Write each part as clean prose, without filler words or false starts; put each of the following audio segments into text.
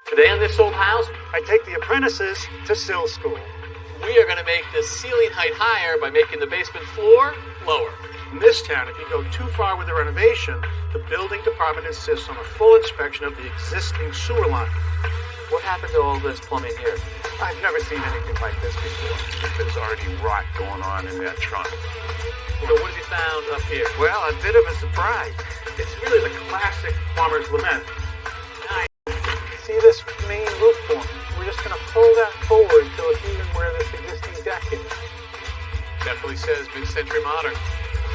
Today on This Old House, I take the apprentices to Sill School. we are going to make the ceiling height higher by making the basement floor lower. In this town, if you go too far with the renovation, the building department insists on a full inspection of the existing sewer line. What happened to all this plumbing here? I've never seen anything like this before. There's already rot going on in that trunk. So what have you found up here? Well, a bit of a surprise. It's really the classic plumber's lament. See this main roof form? We're just going to pull that forward till it's even where this existing deck is. Definitely says mid-century modern.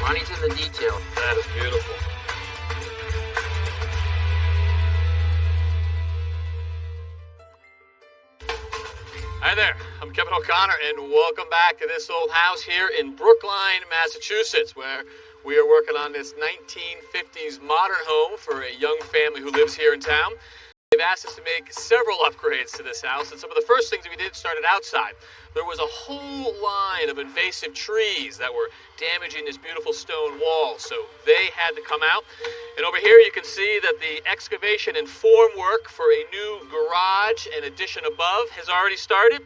Money's in the detail. That is beautiful. Hi there, I'm Kevin O'Connor, and welcome back to This Old House here in Brookline, Massachusetts, where we are working on this 1950s modern home for a young family who lives here in town. They've asked us to make several upgrades to this house, and some of the first things we did started outside. There was a whole line of invasive trees that were damaging this beautiful stone wall, so they had to come out. And over here you can see that the excavation and form work for a new garage and addition above has already started.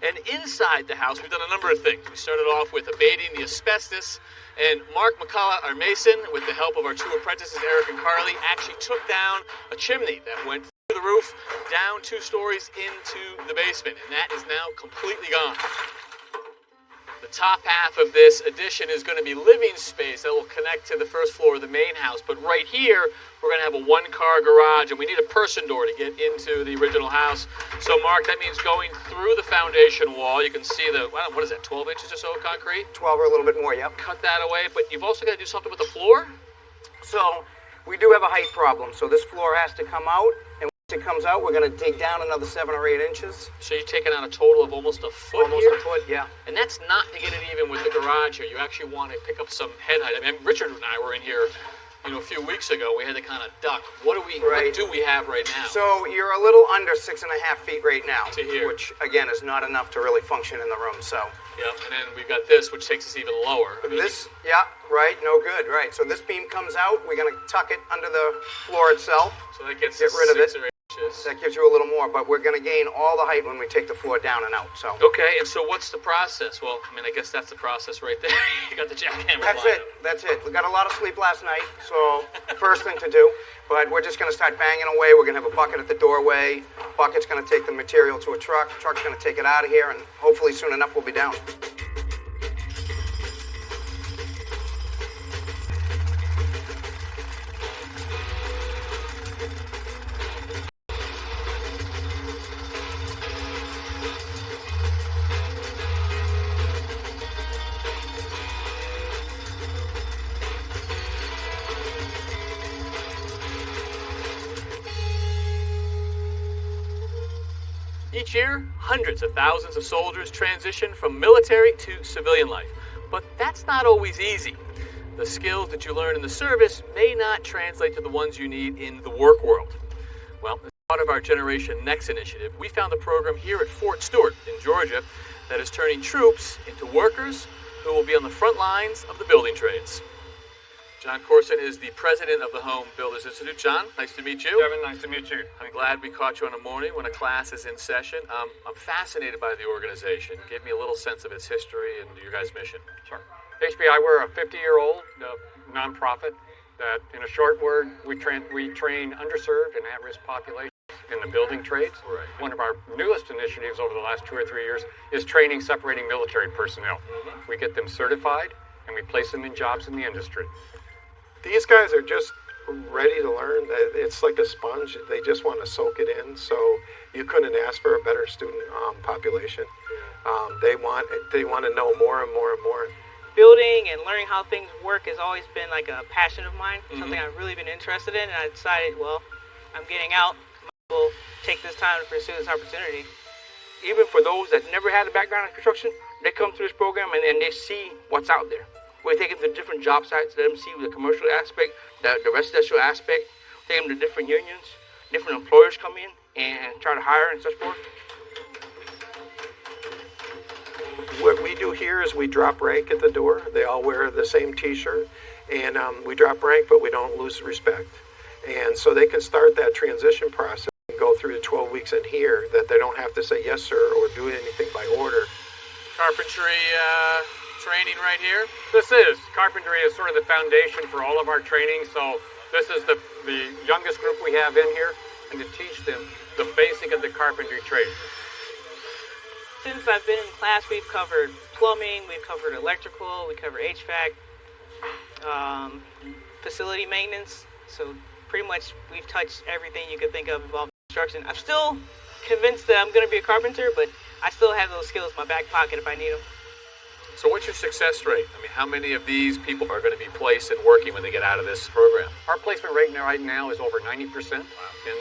And inside the house, we've done a number of things. We started off with abating the asbestos, and Mark McCullough, our mason, with the help of our two apprentices, Eric and Carly, actually took down a chimney that went through the roof, down 2 stories into the basement, and that is now completely gone. The top half of this addition is going to be living space that will connect to the first floor of the main house, but right here, we're going to have a 1-car garage, and we need a person door to get into the original house. So, Mark, that means going through the foundation wall. You can see the, what is that, 12 inches or so of concrete? 12 or a little bit more, yep. Cut that away, but you've also got to do something with the floor? So, we do have a height problem, so this floor has to come out, and once it comes out, we're going to dig down another 7 or 8 inches. So you're taking out a total of almost a foot Almost here? a foot, yeah. And that's not to get it even with the garage here. You actually want to pick up some head height. I mean, Richard and I were in here, a few weeks ago. We had to kind of duck. What do we have right now? So you're a little under 6.5 feet right now. To here. Which, again, is not enough to really function in the room, so. Yep, and then we've got this, which takes us even lower. No good, right. So this beam comes out. We're going to tuck it under the floor itself. So that gets Get rid of it. 6 or 8 inches. That gives you a little more, but we're going to gain all the height when we take the floor down and out, so. Okay, and so what's the process? Well, I guess that's the process right there. You got the jackhammer. That's it. We got a lot of sleep last night, so first thing to do. But we're just going to start banging away. We're going to have a bucket at the doorway. Bucket's going to take the material to a truck. Truck's going to take it out of here, and hopefully soon enough we'll be down. Each year, hundreds of thousands of soldiers transition from military to civilian life. But that's not always easy. The skills that you learn in the service may not translate to the ones you need in the work world. Well, as part of our Generation Next initiative, we found a program here at Fort Stewart in Georgia that is turning troops into workers who will be on the front lines of the building trades. John Corson is the president of the Home Builders Institute. John, nice to meet you. Kevin, nice to meet you. I'm glad we caught you on a morning when a class is in session. I'm fascinated by the organization. Give me a little sense of its history and your guys' mission. Sure. HBI, we're a 50-year-old nonprofit that, in a short word, we train underserved and at-risk populations in the building trades. Right. One of our newest initiatives over the last 2 or 3 years is training separating military personnel. Mm-hmm. We get them certified, and we place them in jobs in the industry. These guys are just ready to learn. It's like a sponge. They just want to soak it in. So you couldn't ask for a better student population. They want to know more and more and more. Building and learning how things work has always been like a passion of mine, something I've really been interested in, and I decided, well, I'm getting out, might as well take this time to pursue this opportunity. Even for those that never had a background in construction, they come through this program and they see what's out there. We take them to different job sites, let them see the commercial aspect, the residential aspect, take them to different unions, different employers come in and try to hire and such forth. What we do here is we drop rank at the door. They all wear the same T-shirt, and we drop rank, but we don't lose respect. And so they can start that transition process and go go through the 12 weeks in here, that they don't have to say yes, sir, or do anything by order. Carpentry training right here. Carpentry is sort of the foundation for all of our training. So this is the youngest group we have in here, and to teach them the basic of the carpentry trade. Since I've been in class, we've covered plumbing, we've covered electrical, we covered HVAC, facility maintenance. So pretty much we've touched everything you could think of involving construction. I'm still convinced that I'm going to be a carpenter, but I still have those skills in my back pocket if I need them. So what's your success rate? I mean, how many of these people are going to be placed and working when they get out of this program? Our placement rate right now is over 90% in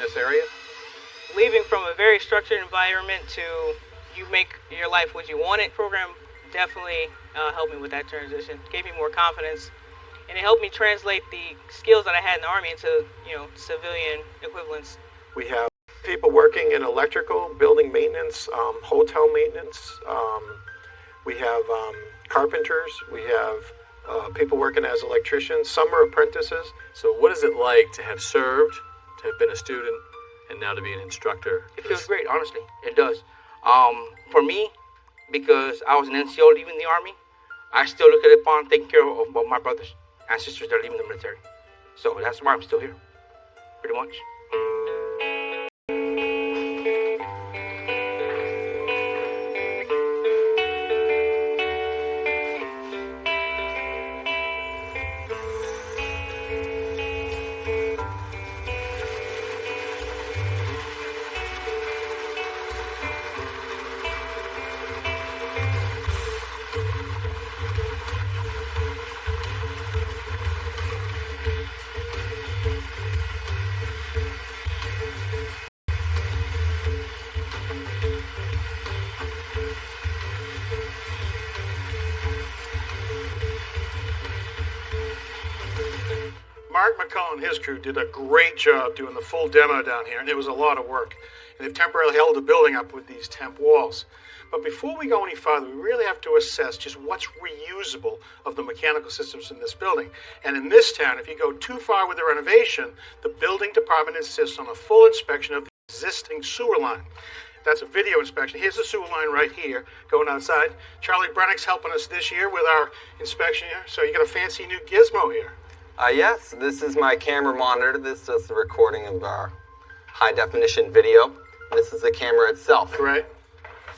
this area. Leaving from a very structured environment to you make your life what you want it program definitely helped me with that transition. Gave me more confidence, and it helped me translate the skills that I had in the Army into, civilian equivalents. We have people working in electrical, building maintenance, hotel maintenance. We have carpenters. We have people working as electricians. Some are apprentices. So what is it like to have served, to have been a student, and now to be an instructor? It feels great, honestly. It does. For me, because I was an NCO leaving the Army, I still look at it upon taking care of my brothers and sisters that are leaving the military. So that's why I'm still here, pretty much. Mark McCullough and his crew did a great job doing the full demo down here, and it was a lot of work. And they've temporarily held the building up with these temp walls. But before we go any farther, we really have to assess just what's reusable of the mechanical systems in this building. And in this town, if you go too far with the renovation, the building department insists on a full inspection of the existing sewer line. That's a video inspection. Here's the sewer line right here going outside. Charlie Brennick's helping us this year with our inspection here. So you got a fancy new gizmo here. Yes, this is my camera monitor. This does the recording of our high-definition video. This is the camera itself. Right.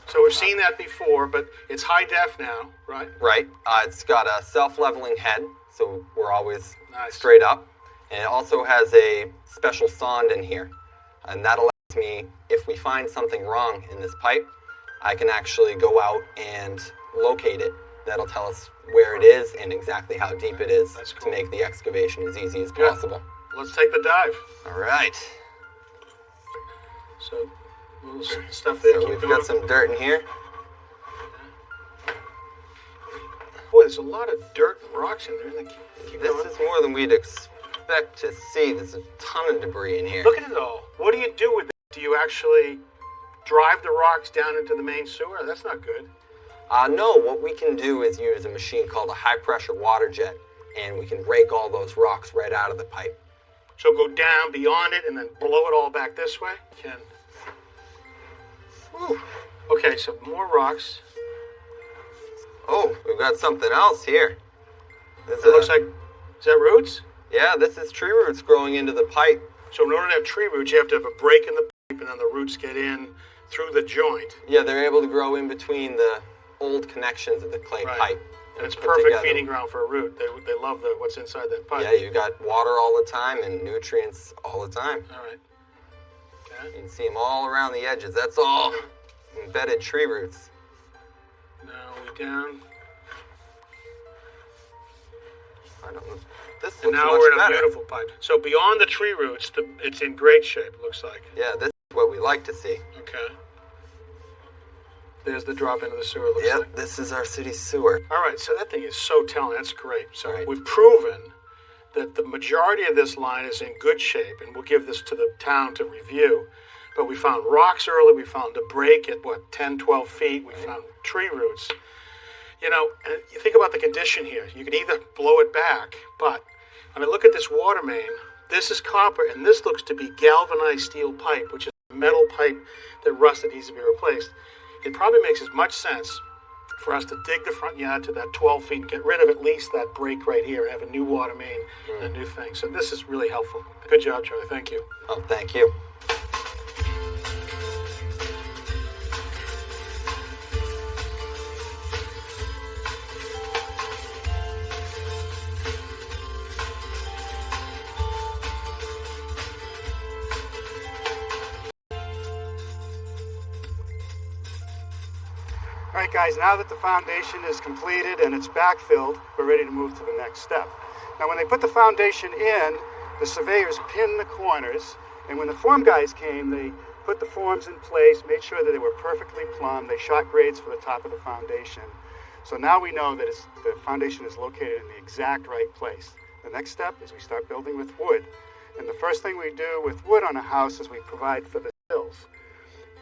So we've seen that before, but it's high def now, right? Right. It's got a self-leveling head, so we're always Nice. straight up. And it also has a special sonde in here. And that allows me, if we find something wrong in this pipe, I can actually go out and locate it. That'll tell us where it is and exactly how deep it is to make the excavation as easy as possible. Let's take the dive. All right. So, little stuff there. So keep we've going. got some dirt in here. Boy, there's a lot of dirt and rocks in there. Keep This going. is more than we'd expect to see. There's a ton of debris in here. Look at it all. What do you do with it? Do you actually drive the rocks down into the main sewer? That's not good. No, what we can do is use a machine called a high-pressure water jet, and we can rake all those rocks right out of the pipe. So go down beyond it and then blow it all back this way? Can. Whew. Okay, so more rocks. Oh, we've got something else here. It looks like, is that roots? Yeah, this is tree roots growing into the pipe. So in order to have tree roots, you have to have a break in the pipe and then the roots get in through the joint. Yeah, they're able to grow in between the old connections of the clay Right. pipe. And it's put perfect together. feeding ground for a root. They love what's inside that pipe. Yeah, you got water all the time and nutrients all the time. All right. Okay. You can see them all around the edges. That's all embedded tree roots. Now we down. I don't know. This looks And now much we're in a better. beautiful pipe. So beyond the tree roots, it's in great shape, it looks like. Yeah, this is what we like to see. Okay. There's the drop into the sewer, looks Yep, like. this is our city sewer. All right, so that thing is so telling. That's great. So Right. we've proven that the majority of this line is in good shape, and we'll give this to the town to review. But we found rocks early. We found a break at, 10, 12 feet. We found tree roots. You know, and you think about the condition here. You can either blow it back, but when I look at this water main, this is copper, and this looks to be galvanized steel pipe, which is metal pipe that rusted needs to be replaced, it probably makes as much sense for us to dig the front yard to that 12 feet and get rid of at least that break right here, have a new water main and a new thing. So this is really helpful. Good job, Charlie. Thank you. Oh, thank you. All right, guys, now that the foundation is completed and it's backfilled, we're ready to move to the next step. Now, when they put the foundation in, the surveyors pinned the corners, and when the form guys came, they put the forms in place, made sure that they were perfectly plumb. They shot grades for the top of the foundation. So now we know that the foundation is located in the exact right place. The next step is we start building with wood. And the first thing we do with wood on a house is we provide for the sills.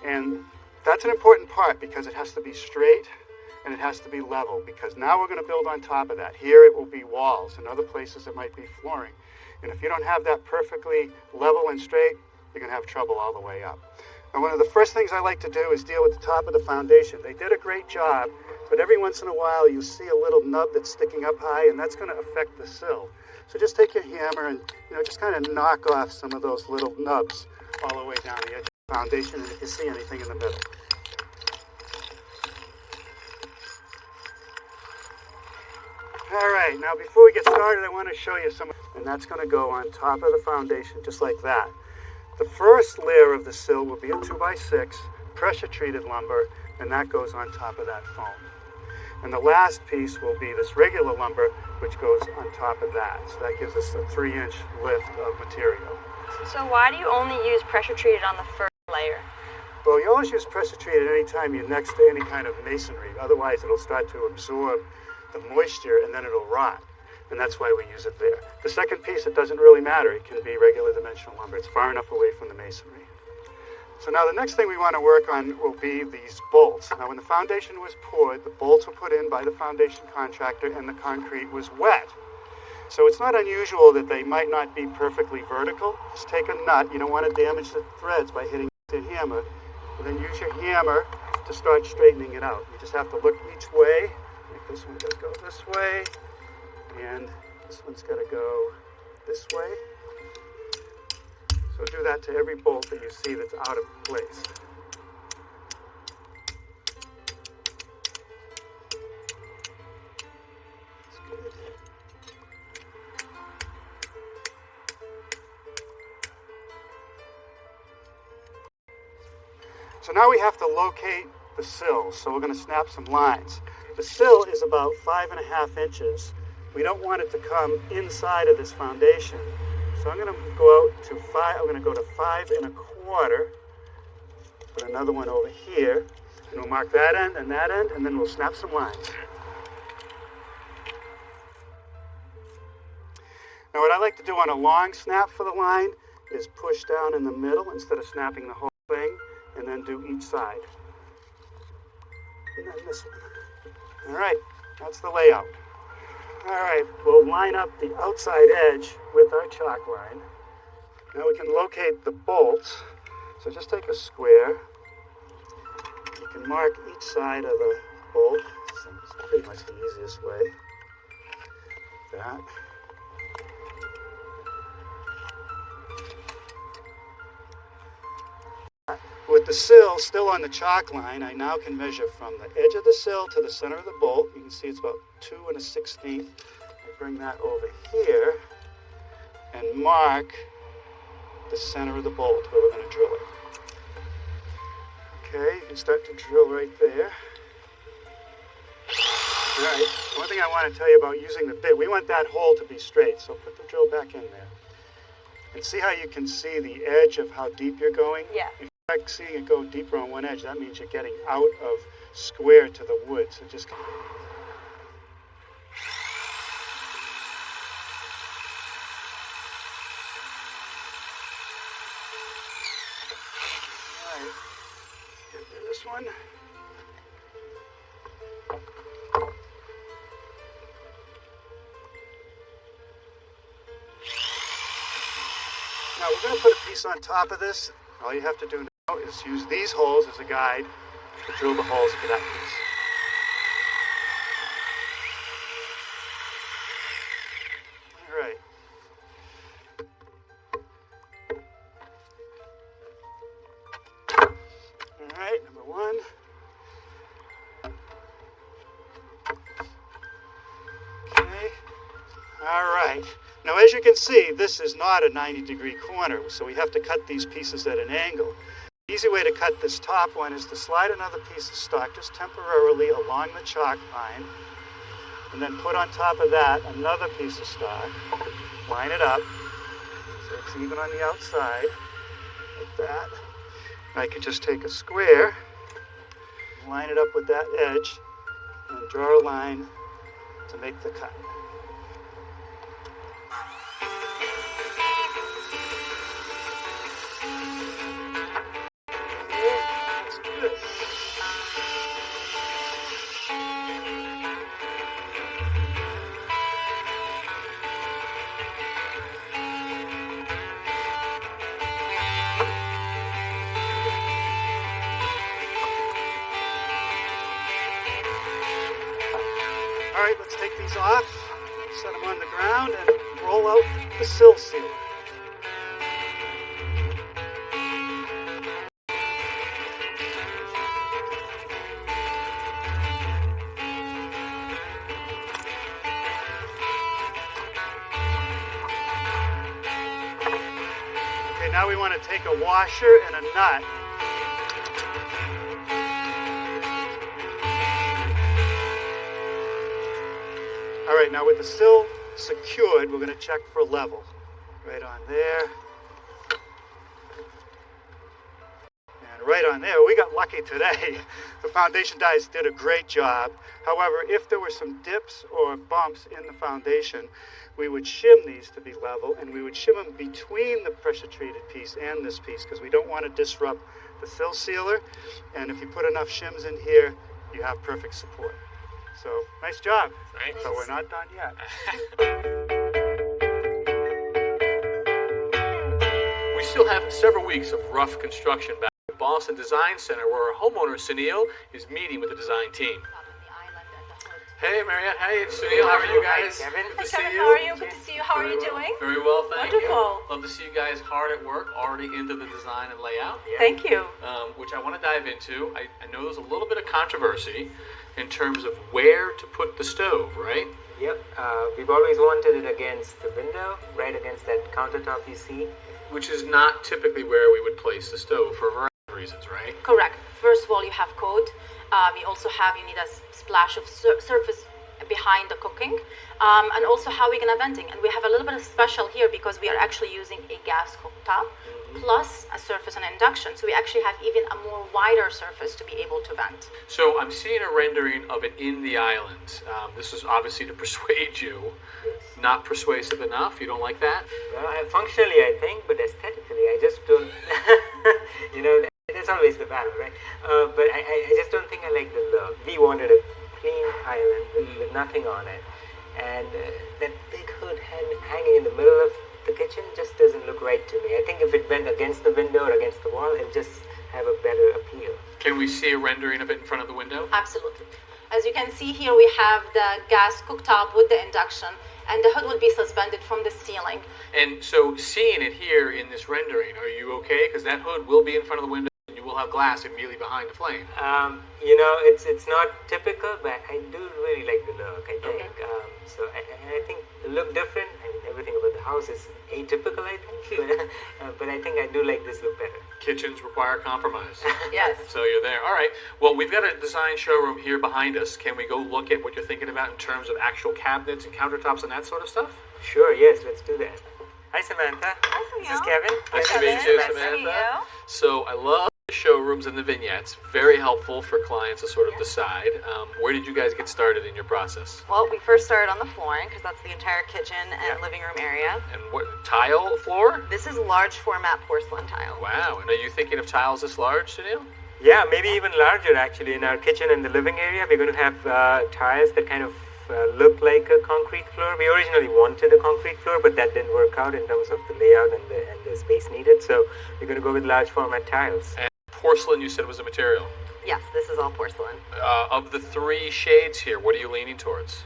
And that's an important part because it has to be straight and it has to be level, because now we're going to build on top of that. Here it will be walls, and other places it might be flooring. And if you don't have that perfectly level and straight, you're going to have trouble all the way up. And one of the first things I like to do is deal with the top of the foundation. They did a great job, but every once in a while you see a little nub that's sticking up high, and that's going to affect the sill. So just take your hammer and just kind of knock off some of those little nubs all the way down the edge of the foundation, and if you see anything in the middle. All right, now before we get started, I want to show you some, and that's going to go on top of the foundation, just like that. The first layer of the sill will be a 2x6 pressure-treated lumber, and that goes on top of that foam. And the last piece will be this regular lumber, which goes on top of that. So that gives us a 3-inch lift of material. So why do you only use pressure-treated on the first layer? Well, you always use pressure-treated anytime you're next to any kind of masonry. Otherwise, it'll start to absorb the moisture, and then it'll rot. And that's why we use it there. The second piece, it doesn't really matter. It can be regular dimensional lumber. It's far enough away from the masonry. So now the next thing we want to work on will be these bolts. Now, when the foundation was poured, the bolts were put in by the foundation contractor, and the concrete was wet. So it's not unusual that they might not be perfectly vertical. Just take a nut. You don't want to damage the threads by hitting the hammer. And then use your hammer to start straightening it out. You just have to look each way. This one's got to go this way, and this one's got to go this way. So do that to every bolt that you see that's out of place. That's good. So now we have to locate the sills, so we're going to snap some lines. The sill is about 5.5 inches. We don't want it to come inside of this foundation. So I'm going to go out to 5, I'm going to go to 5 1/4. Put another one over here, and we'll mark that end, and then we'll snap some lines. Now what I like to do on a long snap for the line is push down in the middle instead of snapping the whole thing, and then do each side. And then this one. All right, that's the layout. All right, we'll line up the outside edge with our chalk line. Now we can locate the bolts. So just take a square. You can mark each side of the bolt. It's pretty much the easiest way. Like that. With the sill still on the chalk line, I now can measure from the edge of the sill to the center of the bolt. You can see it's about 2 1/16. I bring that over here and mark the center of the bolt where we're going to drill it. Okay, you can start to drill right there. All right, one thing I want to tell you about using the bit, we want that hole to be straight, so put the drill back in there. And see how you can see the edge of how deep you're going? Yeah. Like seeing it go deeper on one edge, that means you're getting out of square to the wood. So just all right. Get rid of this one. Now we're going to put a piece on top of this. All you have to do is use these holes as a guide to drill the holes for that piece. All right. All right, number one. Okay. All right. Now, as you can see, this is not a 90-degree corner, so we have to cut these pieces at an angle. The easy way to cut this top one is to slide another piece of stock just temporarily along the chalk line, and then put on top of that another piece of stock, line it up, so it's even on the outside, like that. I could just take a square, line it up with that edge, and draw a line to make the cut. All right, let's take these off, set them on the ground, and roll out the sill sealer. Okay, now we want to take a washer and a nut. All right, now with the sill secured, we're going to check for level. Right on there. And right on there. We got lucky today. The foundation guys did a great job. However, if there were some dips or bumps in the foundation, we would shim these to be level, and we would shim them between the pressure-treated piece and this piece, because we don't want to disrupt the sill sealer. And if you put enough shims in here, you have perfect support. So, nice job. Thanks. But we're not done yet. We still have several weeks of rough construction back at Boston Design Center, where our homeowner, Sunil, is meeting with the design team. Hey, Maria. Hey, Sunil. How are you guys? Kevin. Good to see Kevin, you. how are you? Good to see you. How are you doing? Very well, thank Wonderful. you. Love to see you guys hard at work, already into the design and layout. Thank you. Which I want to dive into. I know there's a little bit of controversy in terms of where to put the stove, right? Yep. We've always wanted it against the window, right against that countertop you see. Which is not typically where we would place the stove for a variety of reasons, right? Correct. First of all, you have code. You need a splash of surface behind the cooking, and also how we're gonna venting. And we have a little bit of special here because we are actually using a gas cooktop plus a surface and induction. So we actually have even a more wider surface to be able to vent. So I'm seeing a rendering of it in the island. This is obviously to persuade you. Not persuasive enough? You don't like that? Well, functionally I think, but aesthetically I just don't, that's always the battle, right? But I just don't think I like the look. We wanted a clean island with nothing on it. And that big hood hanging in the middle of the kitchen just doesn't look right to me. I think if it went against the window or against the wall, it'd just have a better appeal. Can we see a rendering of it in front of the window? Absolutely. As you can see here, we have the gas cooktop with the induction, and the hood will be suspended from the ceiling. And so seeing it here in this rendering, are you okay? Because that hood will be in front of the window and you will have glass immediately behind the flame. It's not typical, but I do really like the look, I think. Okay. I think the look different, and everything about the house is atypical, I think. But I think I do like this look better. Kitchens require compromise. Yes. So you're there. All right. Well, we've got a design showroom here behind us. Can we go look at what you're thinking about in terms of actual cabinets and countertops and that sort of stuff? Sure, yes, let's do that. Hi, Samantha. Hi, Sunil. This is Kevin. Nice to Kevin. meet you, Nice to Samantha. meet you. So I love the showrooms and the vignettes. Very helpful for clients to sort of decide. Where did you guys get started in your process? Well, we first started on the flooring because that's the entire kitchen and living room area. And what, tile floor? This is large format porcelain tile. Wow. And are you thinking of tiles this large, Sunil? Yeah, maybe even larger actually. In our kitchen and the living area, we're going to have tiles that kind of look like a concrete floor. We originally wanted a concrete floor, but that didn't work out in terms of the layout and the space needed. So we're going to go with large format tiles. And porcelain, you said, was the material. Yes, this is all porcelain. Of the 3 shades here, what are you leaning towards?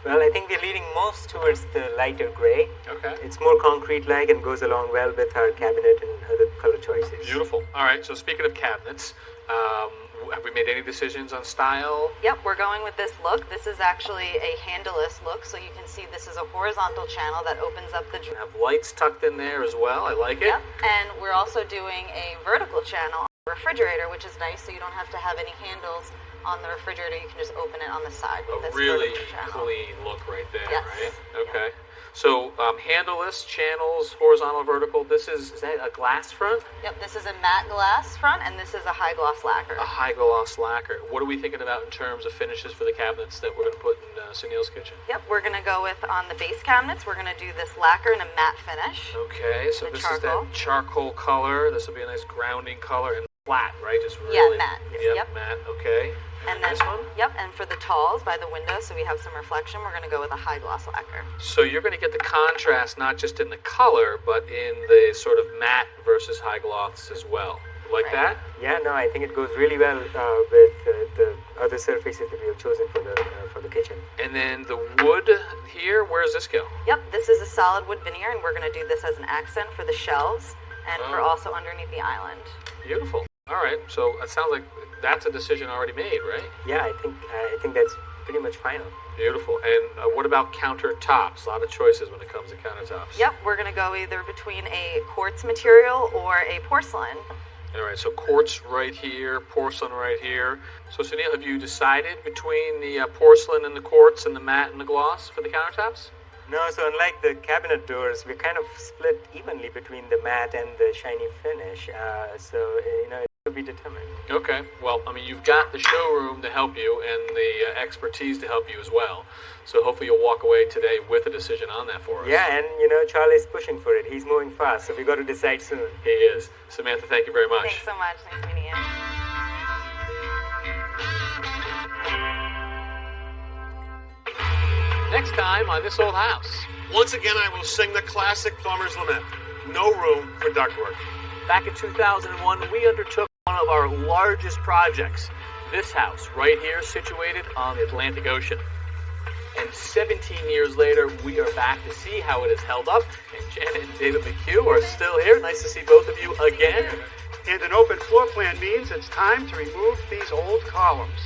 Well, I think we're leaning most towards the lighter gray. Okay. It's more concrete-like and goes along well with our cabinet and other color choices. Beautiful. All right, so speaking of cabinets, have we made any decisions on style? Yep, we're going with this look. This is actually a handleless look, so you can see this is a horizontal channel that opens up the Have lights tucked in there as well. I like it. Yep, and we're also doing a vertical channel on the refrigerator, which is nice, so you don't have to have any handles on the refrigerator. You can just open it on the side with this Really vertical channel. clean look right there, Yes. right? Okay. So handleless, channels, horizontal, vertical. Is that a glass front? Yep, this is a matte glass front, and this is a high gloss lacquer. A high gloss lacquer. What are we thinking about in terms of finishes for the cabinets that we're going to put in Sunil's kitchen? Yep, we're going to go with, on the base cabinets, we're going to do this lacquer in a matte finish. Okay, so The this charcoal. is that charcoal color. This will be a nice grounding color and flat, right? Just really, matte. Yep, matte. Okay. And then, Nice one. Yep, and for the talls by the window, so we have some reflection, we're going to go with a high gloss lacquer. So you're going to get the contrast not just in the color, but in the sort of matte versus high gloss as well. Like that? Yeah, no, I think it goes really well with the other surfaces that we have chosen for the kitchen. And then the wood here, where does this go? Yep, this is a solid wood veneer, and we're going to do this as an accent for the shelves and for also underneath the island. Beautiful. All right, so it sounds like that's a decision already made, right? Yeah, I think that's pretty much final. Beautiful. And what about countertops? A lot of choices when it comes to countertops. Yep, we're going to go either between a quartz material or a porcelain. All right, so quartz right here, porcelain right here. So Sunil, have you decided between the porcelain and the quartz and the matte and the gloss for the countertops? No, so unlike the cabinet doors, we're kind of split evenly between the matte and the shiny finish. It will be determined. Okay, well, I mean, you've got the showroom to help you and the expertise to help you as well. So hopefully you'll walk away today with a decision on that for us. Yeah, and Charlie's pushing for it. He's moving fast, so we got to decide soon. He is. Samantha, thank you very much. Thanks so much. Nice meeting you. Next time on This Old House. Once again, I will sing the classic plumber's lament. No room for ductwork. Back in 2001, we undertook one of our largest projects. This house, right here, situated on the Atlantic Ocean. And 17 years later, we are back to see how it has held up. And Janet and David McHugh are still here. Nice to see both of you again. And an open floor plan means it's time to remove these old columns.